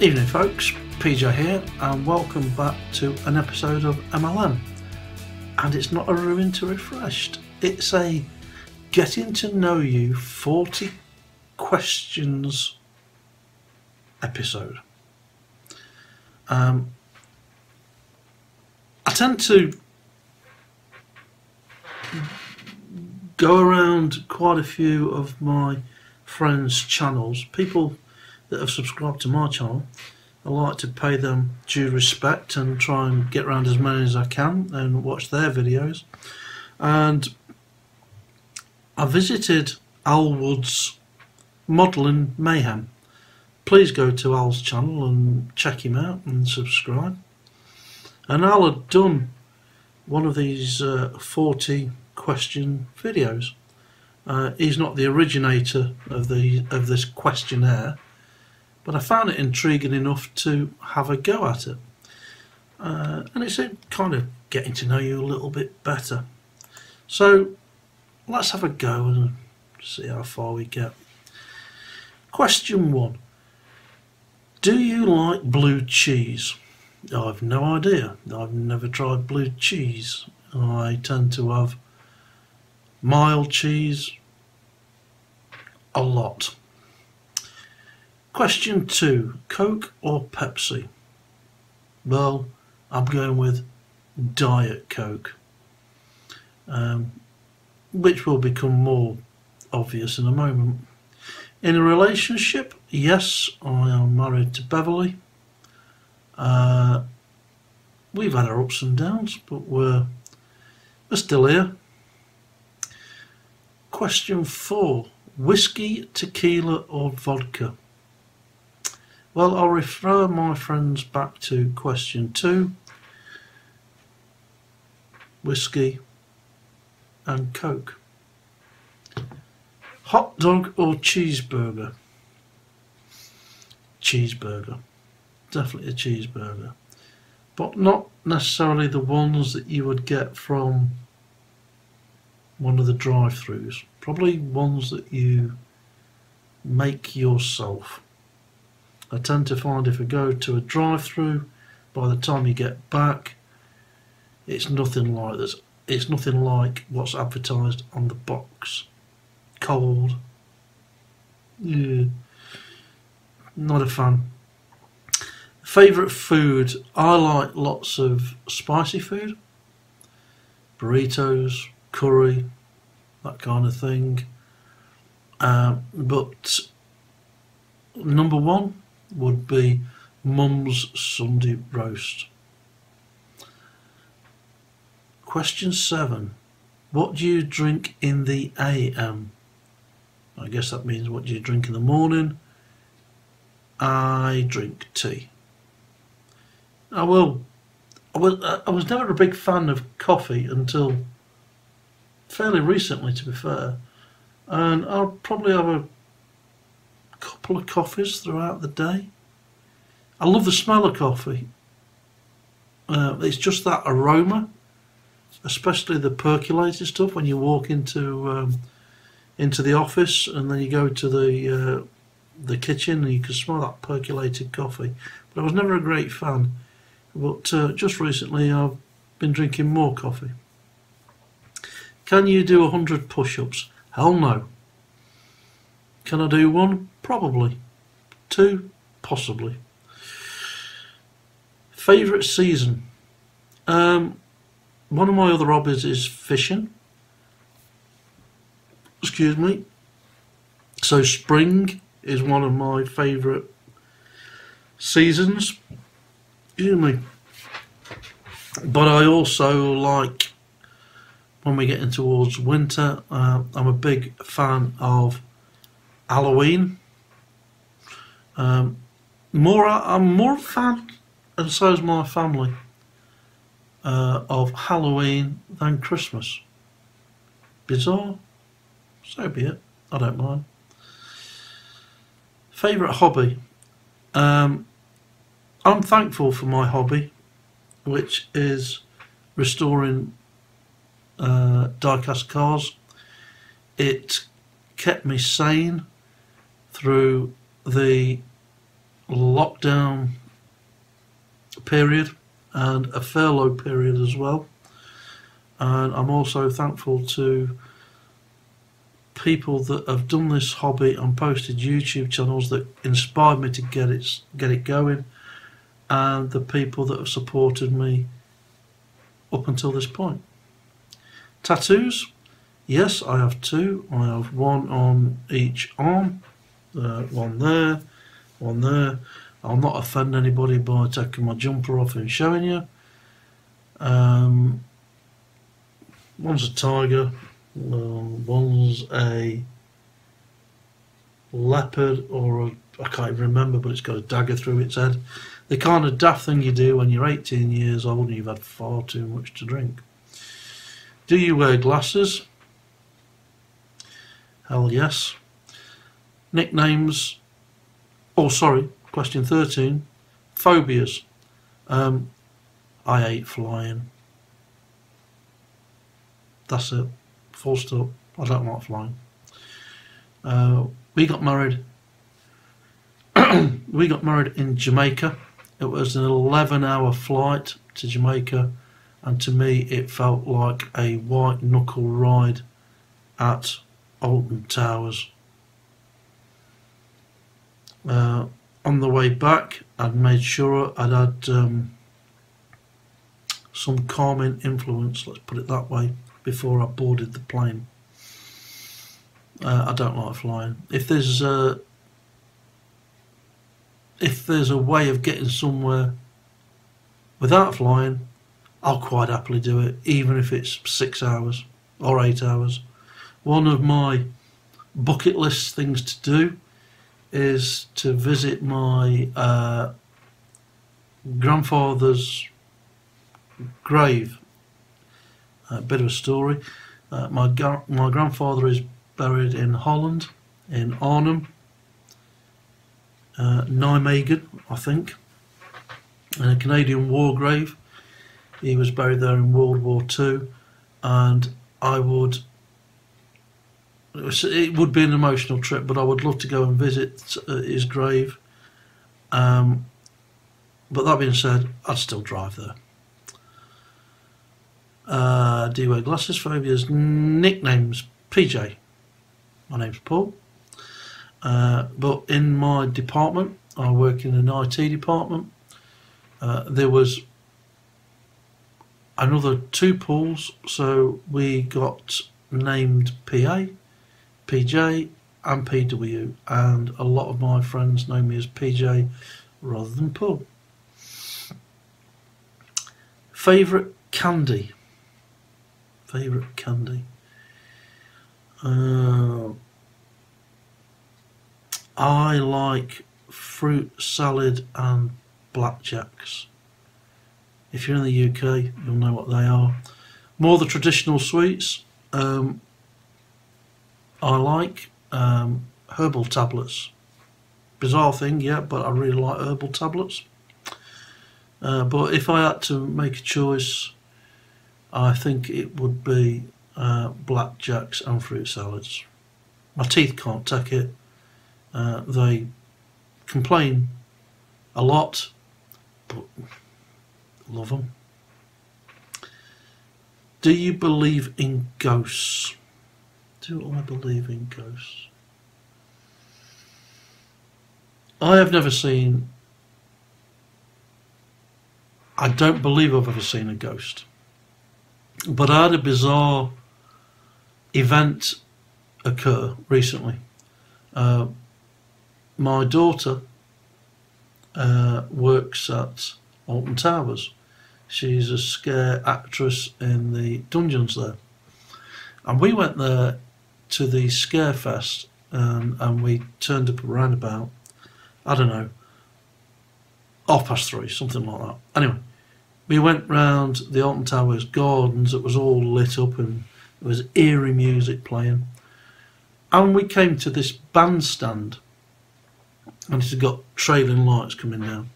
Evening folks, PJ here and welcome back to an episode of MLM. And it's not a ruin to refreshed, it's a getting to know you 40 questions episode. I tend to go around quite a few of my friends' channels, people that have subscribed to my channel. I like to pay them due respect and try and get around as many as I can and watch their videos. And I visited Al Wood's Modelling Mayhem. Please go to Al's channel and check him out and subscribe. And Al had done one of these 40 question videos. He's not the originator of this questionnaire, but I found it intriguing enough to have a go at it. And it's kind of getting to know you a little bit better. So let's have a go and see how far we get. Question 1. Do you like blue cheese? I've no idea. I've never tried blue cheese. I tend to have mild cheese a lot. Question 2. Coke or Pepsi? Well, I'm going with Diet Coke, which will become more obvious in a moment. In a relationship, yes, I am married to Beverly. We've had our ups and downs, but we're still here. Question 4. Whiskey, tequila or vodka? Well, I'll refer my friends back to question 2. Whiskey and Coke. Hot dog or cheeseburger? Cheeseburger. Definitely a cheeseburger. But not necessarily the ones that you would get from one of the drive-thrus. Probably ones that you make yourself. I tend to find if I go to a drive-thru, by the time you get back, it's nothing like this. It's nothing like what's advertised on the box. Cold. Yeah. Not a fan. Favourite food? I like lots of spicy food. Burritos, curry, that kind of thing. But number 1 would be Mum's Sunday roast. Question 7. What do you drink in the AM? I guess that means what do you drink in the morning? I drink tea. I was never a big fan of coffee until fairly recently, to be fair. And I'll probably have a couple of coffees throughout the day. I love the smell of coffee. It's just that aroma, especially the percolated stuff when you walk into the office and then you go to the kitchen and you can smell that percolated coffee. But I was never a great fan. But just recently I've been drinking more coffee. Can you do 100 push-ups? Hell no. Can I do 1? Probably. 2? Possibly. Favourite season? One of my other hobbies is fishing. Excuse me. So spring is one of my favourite seasons. Excuse me. But I also like when we get in towards winter. I'm a big fan of Halloween. I'm more a fan, and so is my family, of Halloween than Christmas. Bizarre? So be it. I don't mind. Favourite hobby? I'm thankful for my hobby, which is restoring diecast cars. It kept me sane through the lockdown period and a furlough period as well. And I'm also thankful to people that have done this hobby and posted YouTube channels that inspired me to get it going, and the people that have supported me up until this point. Tattoos, yes, I have two. I have one on each arm, one there, one there. I'll not offend anybody by taking my jumper off and showing you. One's a tiger, one's a leopard, or I can't even remember, but it's got a dagger through its head. The kind of daft thing you do when you're 18 years old and you've had far too much to drink. Do you wear glasses? Hell yes. Nicknames. Oh, sorry. Question 13. Phobias. I hate flying. That's it. Full stop. I don't like flying. We got married. We got married in Jamaica. It was an 11-hour flight to Jamaica, and to me it felt like a white knuckle ride at Alton Towers. On the way back, I'd made sure I'd had some calming influence, let's put it that way, before I boarded the plane. I don't like flying. If there's a way of getting somewhere without flying, I'll quite happily do it, even if it's 6 hours or 8 hours. One of my bucket list things to do is to visit my grandfather's grave. A bit of a story. My grandfather is buried in Holland, in Arnhem, Nijmegen, I think, in a Canadian war grave. He was buried there in World War II, and it would be an emotional trip, but I would love to go and visit his grave. But that being said, I'd still drive there. Do you wear glasses? Phobias? Nicknames? PJ. My name's Paul. But in my department, I work in an IT department. There was another 2 Pauls, so we got named PA, PJ and PW, and a lot of my friends know me as PJ rather than Paul. Favourite candy? Favourite candy? I like fruit salad and blackjacks. If you're in the UK, you'll know what they are. More the traditional sweets. I like herbal tablets. Bizarre thing, yeah, but I really like herbal tablets. But if I had to make a choice, I think it would be blackjacks and fruit salads. My teeth can't take it. They complain a lot, but love them. Do you believe in ghosts? Do I believe in ghosts? I have never seen... I don't believe I've ever seen a ghost. But I had a bizarre event occur recently. My daughter works at Alton Towers. She's a scare actress in the dungeons there. And we went there to the Scare Fest, and we turned up around about, I don't know, 3:30, something like that. Anyway, we went round the Alton Towers gardens. It was all lit up and there was eerie music playing. And we came to this bandstand, and it's got trailing lights coming down.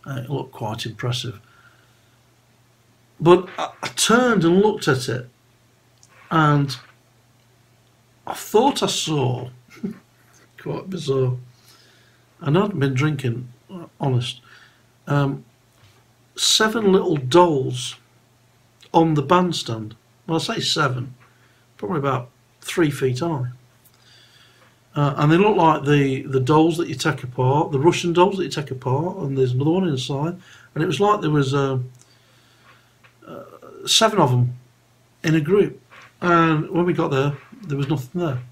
It looked quite impressive. But I turned and looked at it, and I thought I saw, quite bizarre, and I'd been drinking honest. 7 little dolls on the bandstand. Well, I say 7, probably about 3 feet high. And they look like the dolls that you take apart, the Russian dolls that you take apart, and there's another one inside. And it was like there was 7 of them in a group. And when we got there was nothing there.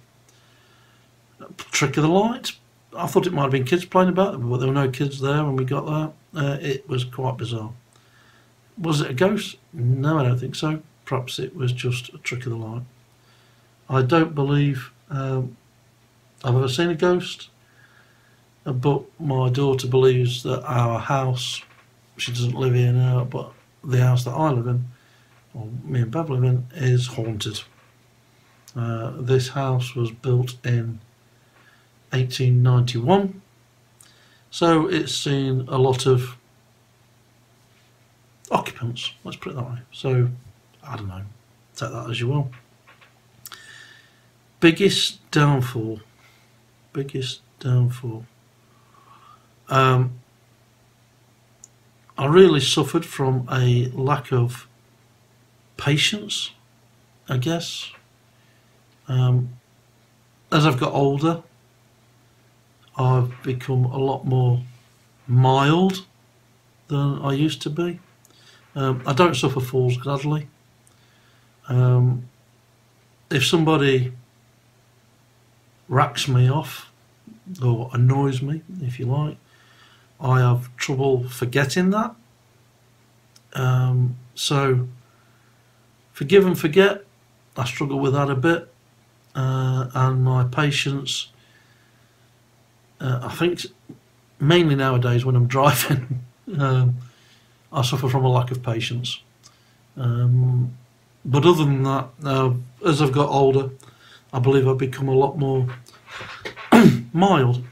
Trick of the light. I thought it might have been kids playing about, but there were no kids there when we got there. It was quite bizarre. Was it a ghost? No, I don't think so. Perhaps it was just a trick of the light. I don't believe I've ever seen a ghost, but my daughter believes that our house, she doesn't live here now, but the house that I live in, or me and Bev live in, is haunted. This house was built in 1891, so it's seen a lot of occupants, let's put it that way. So I don't know, take that as you will. Biggest downfall. I really suffered from a lack of patience, I guess. As I've got older, I've become a lot more mild than I used to be. I don't suffer falls gladly. If somebody racks me off or annoys me, if you like, I have trouble forgetting that. So forgive and forget, I struggle with that a bit. And my patience, I think mainly nowadays when I'm driving, I suffer from a lack of patience. But other than that, as I've got older, I believe I've become a lot more mild.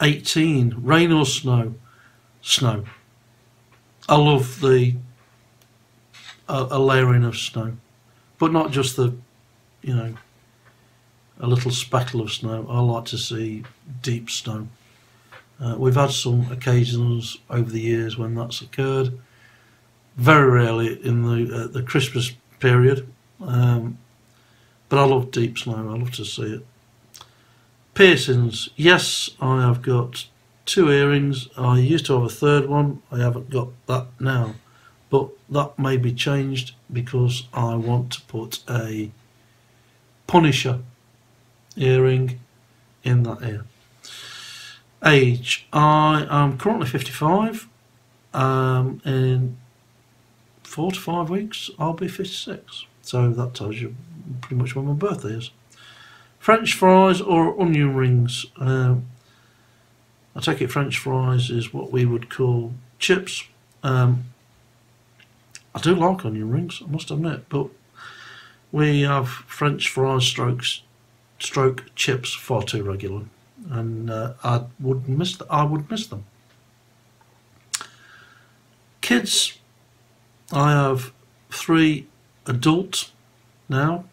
18, rain or snow? Snow. I love a layering of snow, but not just a little speckle of snow. I like to see deep snow. We've had some occasions over the years when that's occurred. Very rarely in the Christmas period, but I love deep snow. I love to see it. Piercings. Yes, I have got 2 earrings. I used to have a 3rd one. I haven't got that now, but that may be changed because I want to put a Punisher earring in that ear. Age. I am currently 55. In 4 to 5 weeks I'll be 56. So that tells you pretty much when my birthday is. French fries or onion rings? I take it French fries is what we would call chips. I do like onion rings, I must admit, but we have French fries stroke chips far too regular, and I would miss them. Kids. I have 3 adult now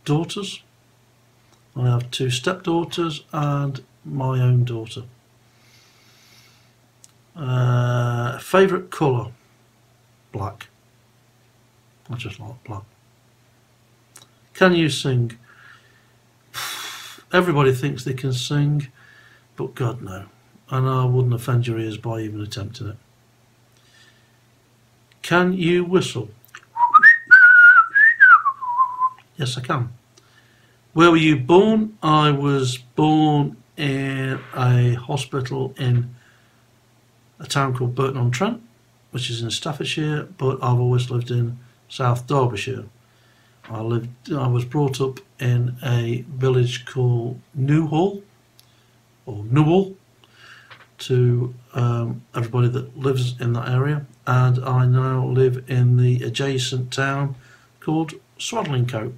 daughters. I have 2 stepdaughters and my own daughter. Favourite colour? Black. I just like black. Can you sing? Everybody thinks they can sing, but God no. And I wouldn't offend your ears by even attempting it. Can you whistle? Yes, I can. Where were you born? I was born in a hospital in a town called Burton-on-Trent, which is in Staffordshire, but I've always lived in South Derbyshire. I was brought up in a village called Newhall, or Newhall, to everybody that lives in that area, and I now live in the adjacent town called Swadlincote.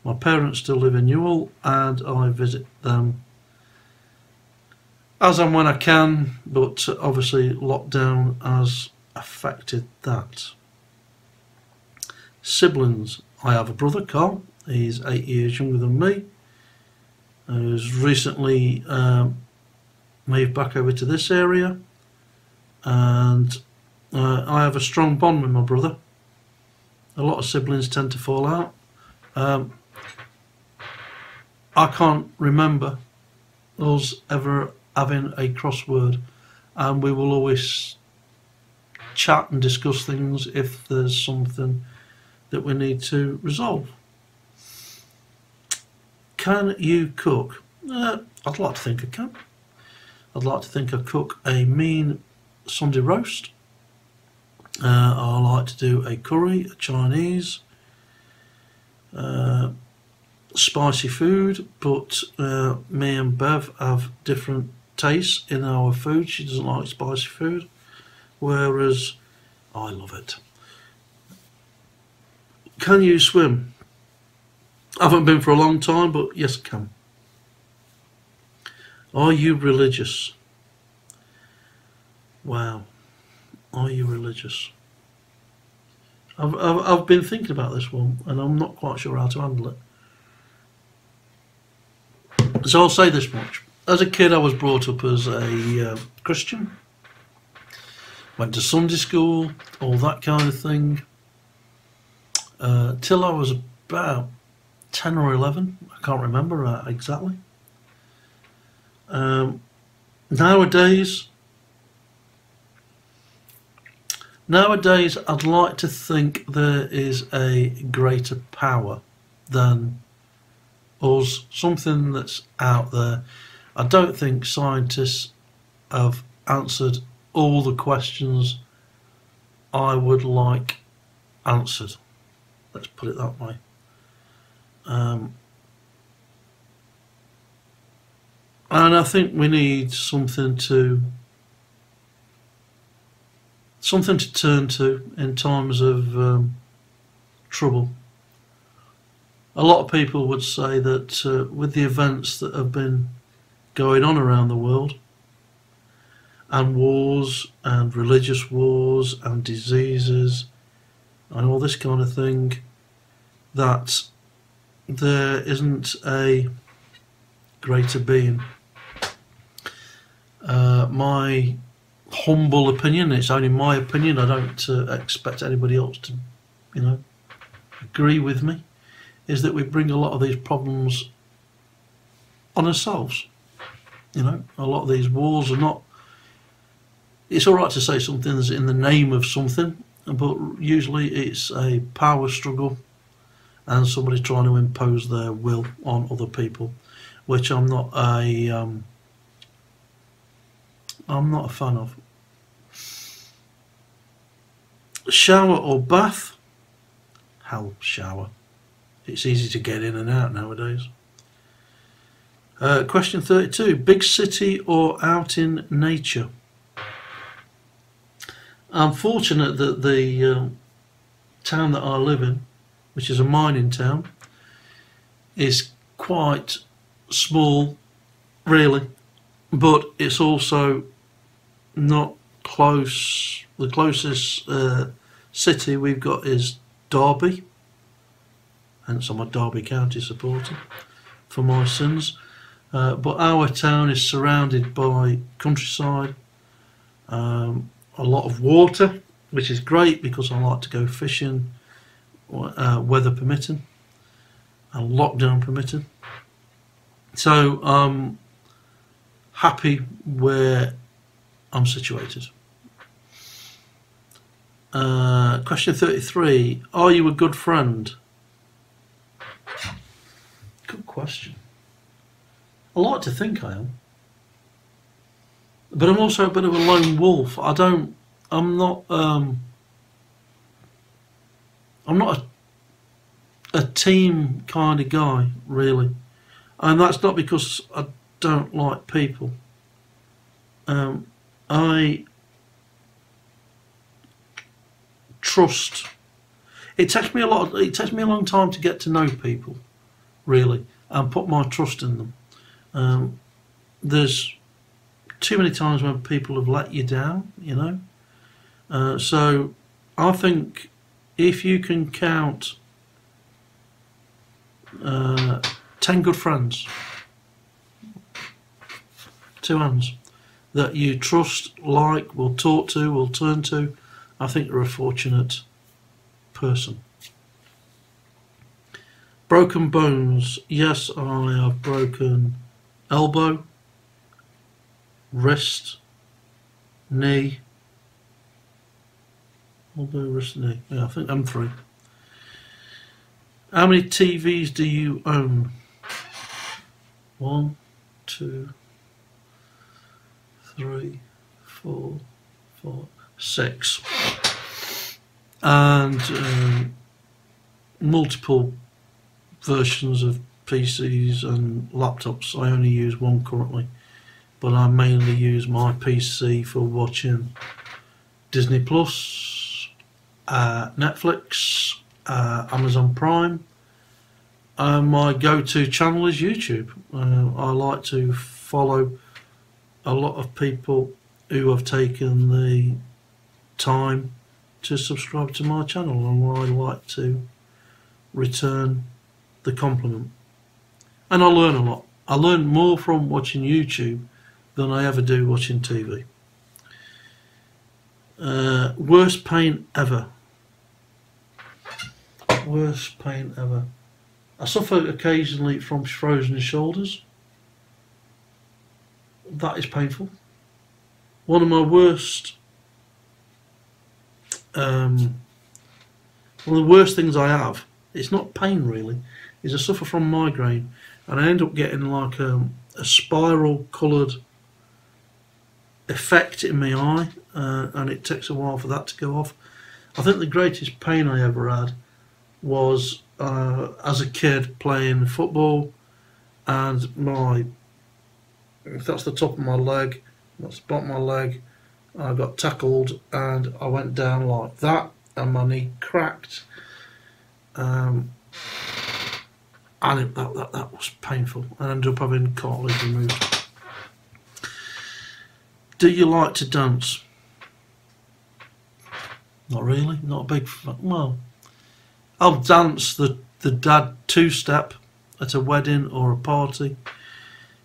My parents still live in Newhall, and I visit them as and when I can, but obviously lockdown has affected that. Siblings. I have a brother, Carl. He's 8 years younger than me. who's recently moved back over to this area, and I have a strong bond with my brother. A lot of siblings tend to fall out. I can't remember us ever having a crossword, and we will always chat and discuss things if there's something that we need to resolve. Can you cook? I'd like to think I can. I'd like to think I cook a mean Sunday roast. I like to do a curry, a Chinese, spicy food, but me and Bev have different tastes in our food. She doesn't like spicy food, whereas I love it. Can you swim? I haven't been for a long time, but yes, I can. Are you religious? Wow. Are you religious? I've been thinking about this one, and I'm not quite sure how to handle it. So I'll say this much. As a kid, I was brought up as a Christian. Went to Sunday school, all that kind of thing. Till I was about 10 or 11. I can't remember exactly. Nowadays, I'd like to think there is a greater power than us, something that's out there. I don't think scientists have answered all the questions I would like answered. Let's put it that way. And I think we need something to turn to in times of trouble. A lot of people would say that with the events that have been going on around the world, and wars and religious wars and diseases and all this kind of thing, that there isn't a greater being. My humble opinion, it's only my opinion, I don't expect anybody else to, agree with me, is that we bring a lot of these problems on ourselves. A lot of these wars are not... It's all right to say something's in the name of something, but usually it's a power struggle and somebody trying to impose their will on other people, which I'm not a fan of. Shower or bath? Hell, shower. It's easy to get in and out nowadays. Question 32. Big city or out in nature? I'm fortunate that the town that I live in, which is a mining town, is quite small, really, but it's also not close. The closest city we've got is Derby, hence I'm a Derby County supporter for my sins. But our town is surrounded by countryside, a lot of water, which is great because I like to go fishing, weather permitting and lockdown permitting. So I'm happy where I'm situated. Question 33. Are you a good friend? Good question. I like to think I am, but I'm also a bit of a lone wolf. I'm not a team kind of guy, really, and that's not because I don't like people. I trust. It takes me a long time to get to know people, really, and put my trust in them. There's too many times when people have let you down, so I think if you can count 10 good friends, two hands, that you trust, like, will talk to, will turn to, I think you're a fortunate person. Broken bones. Yes, I have broken elbow, wrist, knee. Elbow, wrist, knee. Yeah, I think I'm 3. How many TVs do you own? 1, 2, 3, 4, 5, 6. And multiple versions of PCs and laptops. I only use one currently, but I mainly use my PC for watching Disney Plus, Netflix, Amazon Prime. My go-to channel is YouTube. I like to follow a lot of people who have taken the time to subscribe to my channel, and I like to return the compliment. And I learn a lot. I learn more from watching YouTube than I ever do watching TV. Worst pain ever. Worst pain ever. I suffer occasionally from frozen shoulders. That is painful. One of my worst, one of the worst things I have, it's not pain really, is I suffer from migraine, and I end up getting like a spiral coloured effect in my eye, and it takes a while for that to go off. I think the greatest pain I ever had was as a kid playing football, and if that's the top of my leg, that's the bottom of my leg, I got tackled and I went down like that, and my knee cracked, and that was painful. I ended up having cartilage removed. Do you like to dance? Not really. Not a big fan. Well, I'll dance the dad two-step at a wedding or a party,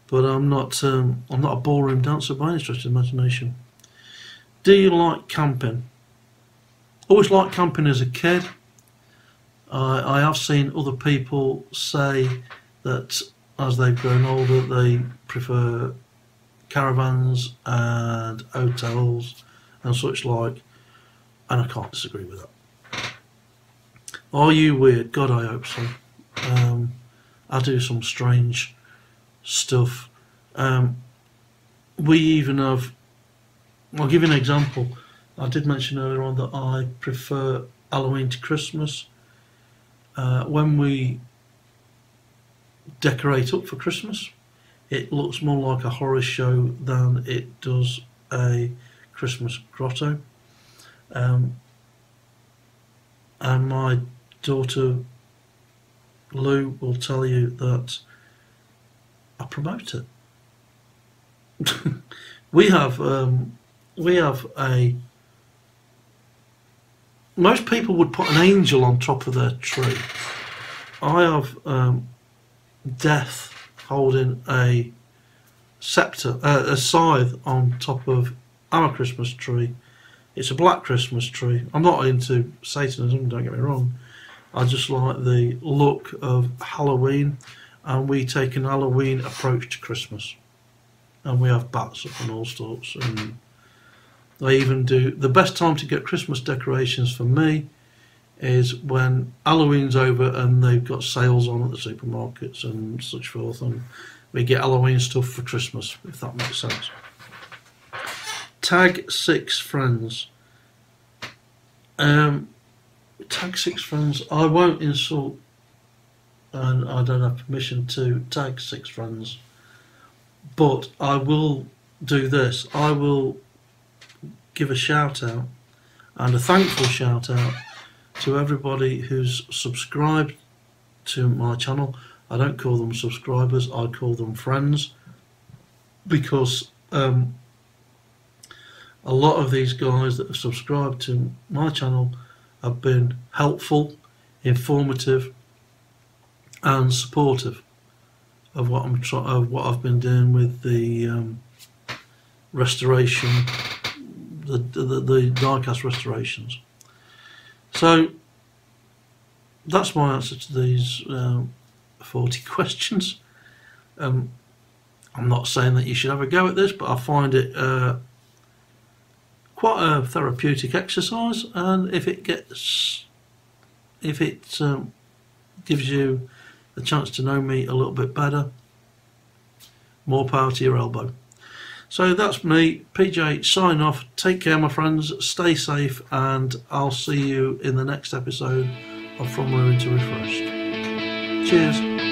but I'm not a ballroom dancer by any stretch of the imagination. Do you like camping? Always liked camping as a kid. I have seen other people say that as they've grown older they prefer caravans and hotels and such like, and I can't disagree with that. Are you weird? God, I hope so. I do some strange stuff. We even have, I'll give you an example. I did mention earlier on that I prefer Halloween to Christmas. When we decorate up for Christmas, it looks more like a horror show than it does a Christmas grotto. And my daughter Lou will tell you that I promote it. we have a. Most people would put an angel on top of their tree. I have Death holding a scepter, a scythe on top of our Christmas tree. It's a black Christmas tree. I'm not into Satanism, don't get me wrong. I just like the look of Halloween, and we take an Halloween approach to Christmas. And we have bats up and all sorts, and they even do, the best time to get Christmas decorations for me is when Halloween's over and they've got sales on at the supermarkets and such forth, and we get Halloween stuff for Christmas, if that makes sense. Tag 6 friends. Tag 6 friends. I won't insult, and I don't have permission to tag 6 friends, but I will do this. I will give a shout out, and a thankful shout out, to everybody who's subscribed to my channel. I don't call them subscribers, I call them friends, because a lot of these guys that have subscribed to my channel have been helpful, informative and supportive of what I've been doing with the restoration, the diecast restorations. So that's my answer to these 40 questions. I'm not saying that you should have a go at this, but I find it quite a therapeutic exercise, and if it gives you a chance to know me a little bit better, more power to your elbow. So that's me, PJ, signing off. Take care, my friends, stay safe, and I'll see you in the next episode of From Ruin to Refreshed. Cheers.